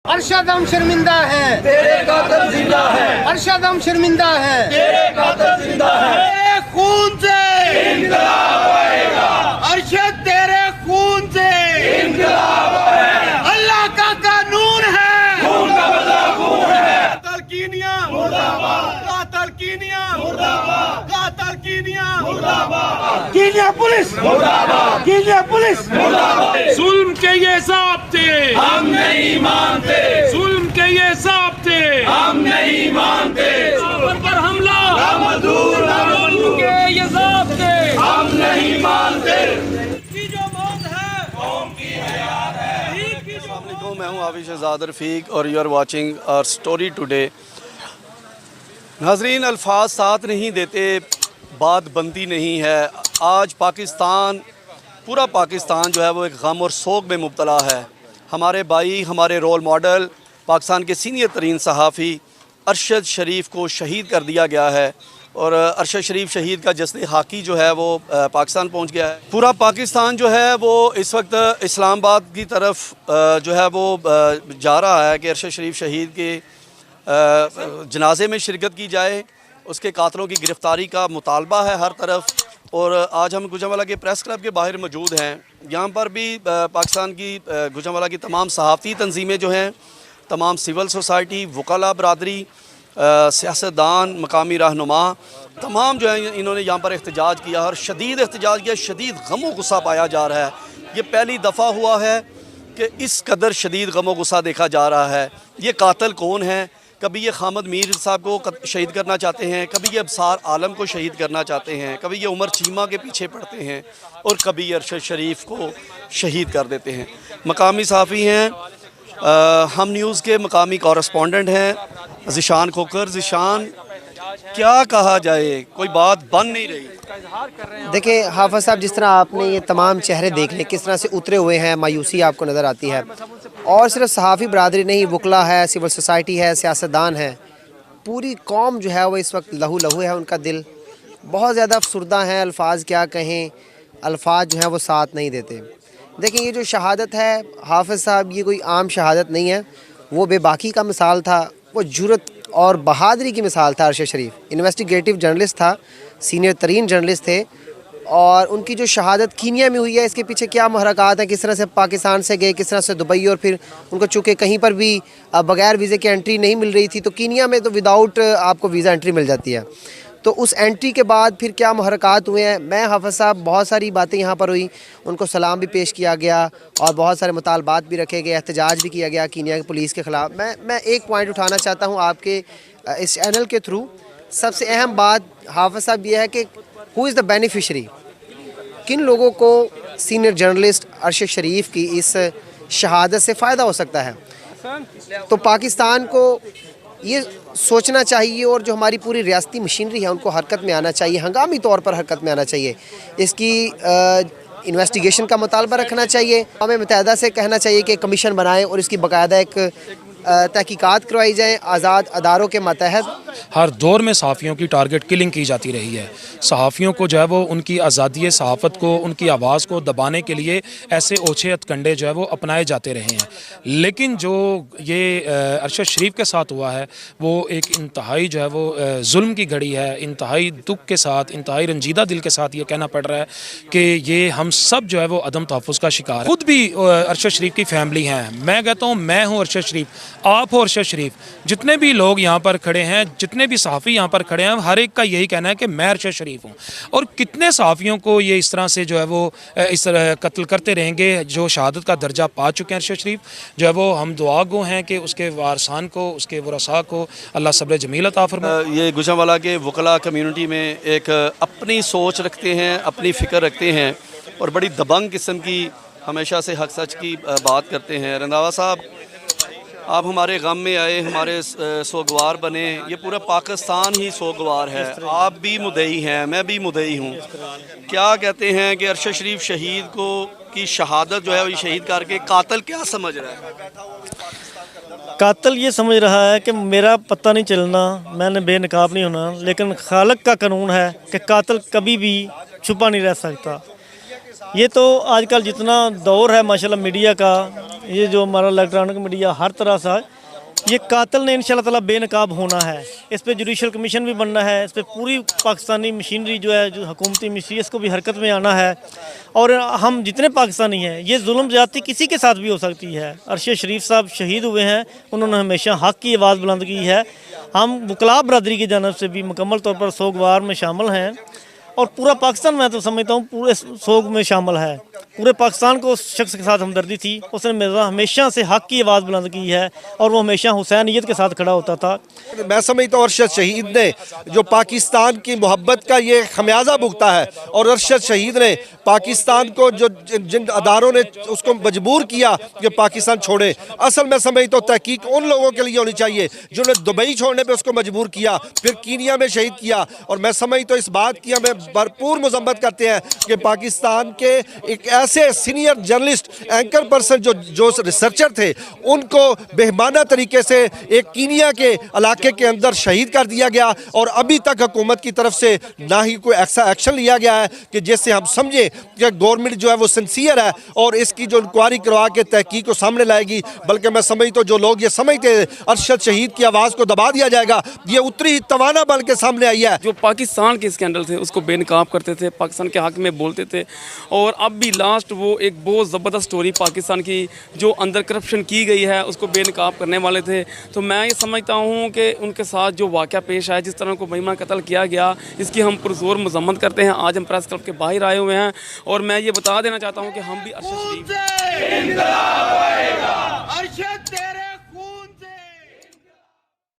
अरशद हम शर्मिंदा है, तेरे कातिल जिंदा है, अरशद हम शर्मिंदा है, तेरे कातिल जिंदा है। तेरे खून से इंकलाब आएगा, अरशद तेरे खून से इंकलाब आएगा। अल्लाह का कानून है, खून का बदला खून है। कातल कीनिया मुर्दाबाद, कातल कीनिया मुर्दाबाद, कातल कीनिया मुर्दाबाद, कीनिया पुलिस मुर्दाबाद, कीनिया पुलिस मुर्दाबाद। जुल्म के ये ज़ाब्ते हम नहीं मानते, जुल्म के ये ज़ाब्ते हम नहीं मानते। पर हमला मजदूर जुल्म के ये ज़ाब्ते हम नहीं मानते। की जो मौत है कौम की हयात है। अस्सलामुअलैकुम, मैं हूं हाफिज़ शहज़ाद रफ़ीक और you are watching our story today. नाज़रीन, अल्फाज साथ नहीं देते, बात बनती नहीं है। आज पाकिस्तान, पूरा पाकिस्तान जो है वो एक गम और सोग में मुब्तला है। हमारे भाई, हमारे रोल मॉडल, पाकिस्तान के सीनियर तरीन सहाफ़ी अरशद शरीफ को शहीद कर दिया गया है और अरशद शरीफ शहीद का जश्न हाकी जो है वो पाकिस्तान पहुंच गया है। पूरा पाकिस्तान जो है वो इस वक्त इस्लामाबाद की तरफ जो है वो जा रहा है कि अरशद शरीफ शहीद के जनाजे में शिरकत की जाए। उसके कातलों की गिरफ़्तारी का मुतालबा है हर तरफ। और आज हम गुजरांवाला के प्रेस क्लब के बाहर मौजूद हैं। यहाँ पर भी पाकिस्तान की गुजरांवाला की तमाम सहाफ़ती तंजीमें जो हैं, तमाम सिविल सोसाइटी, वकला बरदरी, सियासतदान, मकामी रहनुमा, तमाम जो है इन्होंने यहाँ पर एहतजाज किया और शदीद एहतजाज किया। शदीद गम गुस्सा पाया जा रहा है। ये पहली दफ़ा हुआ है कि इस कदर शदीद गम गुस्सा देखा जा रहा है। ये कातिल कौन है? कभी ये खामद मीर साहब को शहीद करना चाहते हैं, कभी ये अबसार आलम को शहीद करना चाहते हैं, कभी ये उमर चीमा के पीछे पड़ते हैं और कभी ये अरशद शरीफ को शहीद कर देते हैं। मकामी सहाफ़ी हैं, हम न्यूज़ के मकामी कॉरेस्पॉन्डेंट हैं ज़िशान खोकर। ज़िशान, क्या कहा जाए, कोई बात बन नहीं रही। देखिए हाफ़िज़ साहब, जिस तरह आपने ये तमाम चेहरे देख लें किस तरह से उतरे हुए हैं, मायूसी आपको नज़र आती है। और सिर्फ सहाफ़ी बरदरी नहीं, वकला है, सिविल सोसाइटी है, सियासतदान है, पूरी कौम जो है वो इस वक्त लहू लहू है। उनका दिल बहुत ज़्यादा अफसुर्दा है। अल्फाज क्या कहें, अल्फाज जो हैं वो साथ नहीं देते। देखिए ये जो शहादत है हाफ़िज़ साहब, ये कोई आम शहादत नहीं है। वो बेबाकी का मिसाल था, वो जुरत और बहादुरी की मिसाल था। अरशद शरीफ इन्वेस्टिगेटिव जर्नलिस्ट था, सीनियर तरीन जर्नलिस्ट थे और उनकी जो शहादत कीनिया में हुई है, इसके पीछे क्या महरक़ात हैं, किस तरह से पाकिस्तान से गए, किस तरह से दुबई, और फिर उनको चूँकि कहीं पर भी बग़ैर वीज़े के एंट्री नहीं मिल रही थी, तो कीनिया में तो विदाउट आपको वीज़ा एंट्री मिल जाती है। तो उस एंट्री के बाद फिर क्या महरक़ात हुए हैं, मैं हाफ़िज़ साहब बहुत सारी बातें यहाँ पर हुई, उनको सलाम भी पेश किया गया और बहुत सारे मुतालबात भी रखे गए, एहतजाज भी किया गया कीनिया की पुलिस के ख़िलाफ़। मैं एक पॉइंट उठाना चाहता हूँ आपके इस चैनल के थ्रू। सबसे अहम बात हाफ़िज़ साहब ये है कि हु इज़ द बेनिफिशरी, किन लोगों को सीनियर जर्नलिस्ट अरशद शरीफ की इस शहादत से फ़ायदा हो सकता है। तो पाकिस्तान को ये सोचना चाहिए और जो हमारी पूरी रियासती मशीनरी है उनको हरकत में आना चाहिए, हंगामी तौर पर हरकत में आना चाहिए। इसकी इन्वेस्टिगेशन का मुतालबा रखना चाहिए। अक़वाम मुत्तहिदा से कहना चाहिए कि कमीशन बनाएं और इसकी बाकायदा एक तहकीकात करवाई जाए आज़ाद अदारों के मतहत। हर दौर में सहाफ़ियों की टारगेट किलिंग की जाती रही है। सहाफ़ियों को जो है वो उनकी आज़ादी सहाफ़त को, उनकी आवाज़ को दबाने के लिए ऐसे ओछे हथकंडे जो है वो अपनाए जाते रहे हैं। लेकिन जो ये अरशद शरीफ के साथ हुआ है वो एक इंतहाई जो है वो जुल्म की घड़ी है। इंतहाई दुख के साथ, इंतहाई रंजीदा दिल के साथ ये कहना पड़ रहा है कि ये हम सब जो है वो अदम तहफ़्फ़ुज़ का शिकार है। खुद भी अरशद शरीफ की फैमिली हैं। मैं कहता हूँ मैं हूँ अरशद शरीफ, आप हो अरशद शरीफ, जितने भी लोग यहाँ पर खड़े हैं, जितने भी सहाफ़ी यहाँ पर खड़े हैं, हर एक का यही कहना है कि मैं अरशद शरीफ हूँ। और कितने सहाफ़ियों को ये इस तरह से जो है वो इस तरह कत्ल करते रहेंगे जो शहादत का दर्जा पा चुके हैं। अरशद शरीफ जो है वो हम दुआ गो हैं कि उसके वारसान को, उसके वरसा को अल्लाह सब्र जमील अता फरमाए। ये गुजरांवाला के वकला कम्यूनिटी में एक अपनी सोच रखते हैं, अपनी फ़िक्र रखते हैं और बड़ी दबंग किस्म की हमेशा से हक सच की बात करते हैं। रंधावा साहब, आप हमारे गम में आए, हमारे सोगवार बने। ये पूरा पाकिस्तान ही सोगवार है। आप भी मुद्दई हैं, मैं भी मुद्दई हूँ। क्या कहते हैं कि अरशद शरीफ शहीद को की शहादत जो है वो शहीद करके कातिल क्या समझ रहा है? कातिल ये समझ रहा है कि मेरा पता नहीं चलना, मैंने बेनकाब नहीं होना, लेकिन खालिक का कानून है कि कातिल कभी भी छुपा नहीं रह सकता। ये तो आजकल जितना दौर है माशाल्लाह मीडिया का, ये जो हमारा इलेक्ट्रॉनिक मीडिया हर तरह से, ये कातिल ने इंशाल्लाह ताला बेनकाब होना है। इस पे जुडिशल कमीशन भी बनना है, इस पे पूरी पाकिस्तानी मशीनरी जो है, जो हुकूमती मशीनरी, इसको भी हरकत में आना है। और हम जितने पाकिस्तानी हैं, ये जुल्म ज़्यादती किसी के साथ भी हो सकती है। अरशद शरीफ साहब शहीद हुए हैं, उन्होंने हमेशा हक़ की आवाज़ बुलंद की है। हम वकला बरदरी की जानब से भी मुकम्मल तौर पर सोगवार में शामिल हैं, और पूरा पाकिस्तान मैं तो समझता हूँ पूरे सोग में शामिल है। पूरे पाकिस्तान को उस शख्स के साथ हमदर्दी थी, उसने मेरा हमेशा से हक़ की आवाज़ बुलंद की है, और वो हमेशा हुसैनियत के साथ खड़ा होता था। मैं समझता हूँ अरशद शहीद ने जो पाकिस्तान की मोहब्बत का ये खमियाजा भुगता है, और अरशद शहीद ने पाकिस्तान को जो जिन अदारों ने उसको मजबूर किया कि पाकिस्तान छोड़े, असल में समझता हूँ तहकीक उन लोगों के लिए होनी चाहिए जिन्होंने दुबई छोड़ने पर उसको मजबूर किया, फिर कीनिया में शहीद किया। और मैं समझता हूँ इस बात की हमें भरपूर मजम्मत करते हैं कि पाकिस्तान के एक ऐसे सीनियर जर्नलिस्ट एंकर पर्सन जो रिसर्चर थे, उनको बेहमाना तरीके से एक कीनिया के इलाके के अंदर शहीद कर दिया गया, और अभी तक हुकूमत की तरफ से ना ही कोई ऐसा एक्शन लिया गया है कि जिससे हम समझे कि गवर्नमेंट जो है वो सिंसियर है और इसकी जो इंक्वायरी करवा के तहकीक को सामने लाएगी। बल्कि मैं समझता हूँ जो लोग ये समझते हैं अरशद शहीद की आवाज़ को दबा दिया जाएगा, ये उतरी ही तवाना बन के सामने आई है। जो पाकिस्तान के स्कैंडल थे उसको बेनकाब करते थे, पाकिस्तान के हक में बोलते थे, और अब भी लास्ट वो एक बहुत ज़बरदस्त स्टोरी पाकिस्तान की जो अंदर करप्शन की गई है उसको बेनकाब करने वाले थे। तो मैं ये समझता हूँ कि उनके साथ जो वाक़या पेश आया, जिस तरह को महिमा कत्ल किया गया, इसकी हम पुरजोर मजम्मत करते हैं। आज हम प्रेस क्लब के बाहर आए हुए हैं, और मैं ये बता देना चाहता हूँ कि हम भी अरशद शरीफ